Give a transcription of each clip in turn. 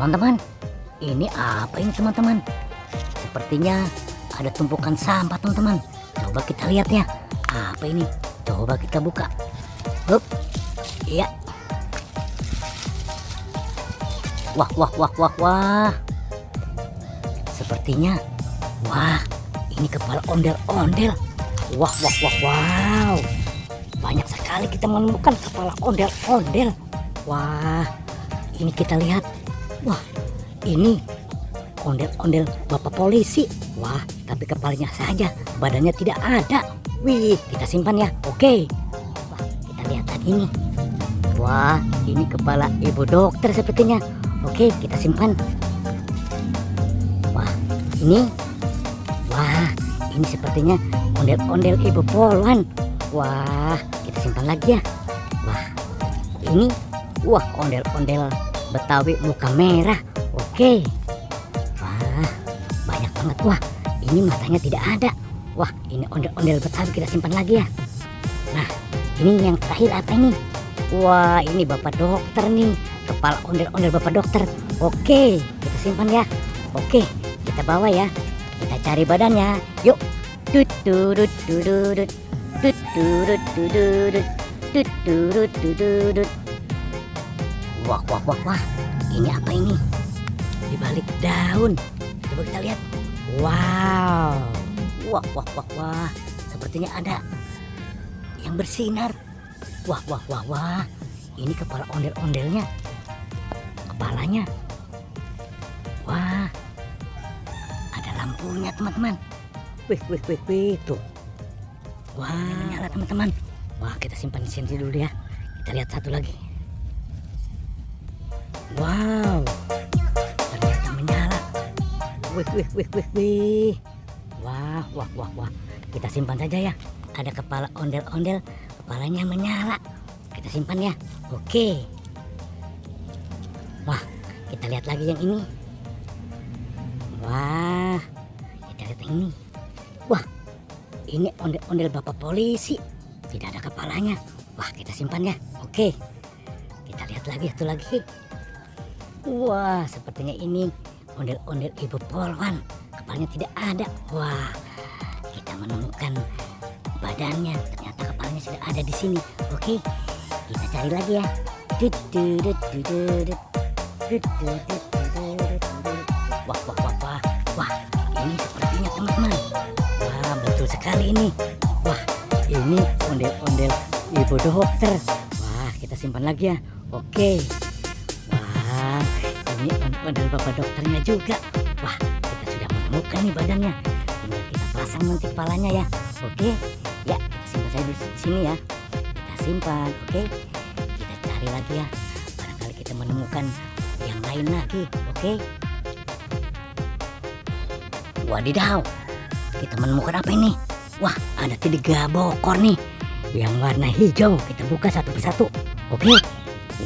Teman-teman, ini apa ini teman-teman? Sepertinya ada tumpukan sampah teman-teman. Coba kita lihat ya. Apa ini? Coba kita buka. Hup. Iya. Wah, wah, wah, wah, wah. Sepertinya, wah, ini kepala ondel-ondel. Wah, wah, wah, wow. Banyak sekali kita menemukan kepala ondel-ondel. Wah, ini kita lihat. Wah, ini ondel-ondel bapak polisi. Wah, tapi kepalanya saja, badannya tidak ada. Wih, kita simpan ya. Oke. Wah, kita lihat lagi nih. Wah, ini kepala ibu dokter sepertinya. Oke, kita simpan. Wah, ini. Wah, ini sepertinya ondel-ondel ibu Polwan. Wah, kita simpan lagi ya. Wah, ini. Wah, ondel-ondel Betawi muka merah. Oke. Wah, banyak banget. Wah, ini matanya tidak ada. Wah, ini ondel-ondel Betawi, kita simpan lagi ya. Nah, ini yang terakhir apa ini? Wah, ini bapak dokter nih. Kepala ondel-ondel bapak dokter. Oke, kita simpan ya. Oke, kita bawa ya. Kita cari badannya. Yuk. Tut turut turut. Tut turut turut. Tut turut turut. Wah, wah, wah, wah. Ini apa ini? Di balik daun. Coba kita lihat. Wow. Wah, wah, wah, wah. Sepertinya ada yang bersinar. Wah, wah, wah, wah. Ini kepala ondel-ondelnya. Kepalanya. Wah. Ada lampunya, teman-teman. Wih, wih, wih, wih. Tuh. Wah, menyala, teman-teman. Wah, kita simpan di sini dulu ya. Kita lihat satu lagi. Wow, ternyata menyala. Wih, wih, wih, wih, wih. Wah, wah, wah, wah. Kita simpan saja ya. Ada kepala ondel-ondel, kepalanya menyala. Kita simpan ya. Oke. Wah, kita lihat lagi yang ini. Wah, kita lihat yang ini. Wah, ini ondel-ondel bapak polisi. Tidak ada kepalanya. Wah, kita simpan ya. Oke. Kita lihat lagi satu lagi. Wah, sepertinya ini ondel-ondel ibu Polwan. Kepalanya tidak ada. Wah, kita menemukan badannya. Ternyata kepalanya sudah ada di sini. Oke, kita cari lagi ya. Wah, wah, wah, wah. Wah, ini sepertinya teman-teman. Wah, betul sekali ini. Wah, ini ondel-ondel ibu dokter. Wah, kita simpan lagi ya. Oke. Ini ondel bapak dokternya juga. Wah, kita sudah menemukan nih badannya. Tinggal kita pasang nanti kepalanya ya. Oke, ya kita simpan saya di sini ya. Kita simpan. Oke, kita cari lagi ya. Barangkali kita menemukan yang lain lagi. Oke. Wadidaw, kita menemukan apa ini? Wah, ada 3 bokor nih yang warna hijau. Kita buka satu persatu. Oke.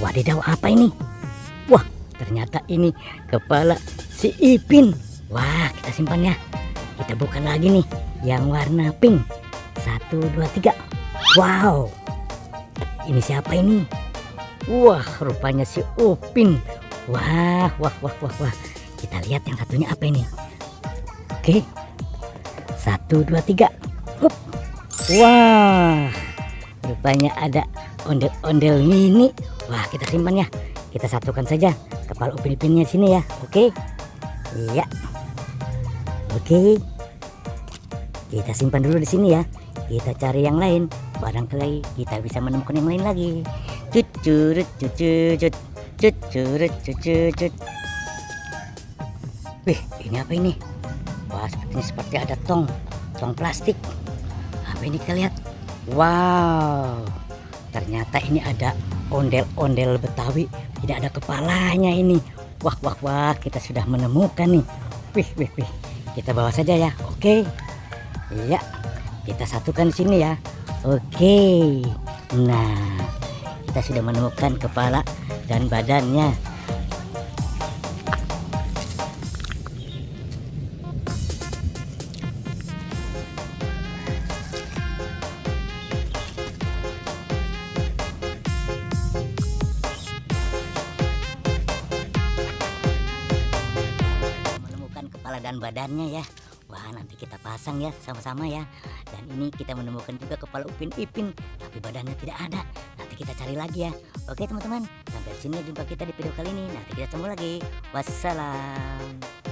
Wadidaw, apa ini? Wah, ternyata ini kepala si Ipin. Wah, kita simpan ya. Kita buka lagi nih yang warna pink. 1, 2, 3. Wow, ini siapa ini? Wah, rupanya si Upin. Wah, wah, wah, wah, wah. Kita lihat yang satunya apa ini. Oke, 1, 2, 3. Hup. Wah, rupanya ada ondel-ondel mini. Wah, kita simpan ya. Kita satukan saja kepala upin-ipinnya sini ya. Oke. Iya. Oke. Kita simpan dulu di sini ya. Kita cari yang lain. Barangkali kita bisa menemukan yang lain lagi. Cucurut cucucut. Cucurut cucucut. Wih, ini apa ini? Wah, seperti ada tong plastik. Apa ini kita lihat? Wow. Ternyata ini ada ondel-ondel Betawi, tidak ada kepalanya ini. Wah, wah, wah, kita sudah menemukan nih. Wih, wih, wih. Kita bawa saja ya. Oke. Iya. Kita satukan di sini ya. Oke. Nah, kita sudah menemukan kepala dan badannya. keadaan badannya ya. Wah, nanti kita pasang ya sama-sama ya. Dan ini kita menemukan juga kepala Upin Ipin, tapi badannya tidak ada. Nanti kita cari lagi ya. Oke teman-teman, sampai sini jumpa kita di video kali ini. Nanti kita ketemu lagi. Wassalam.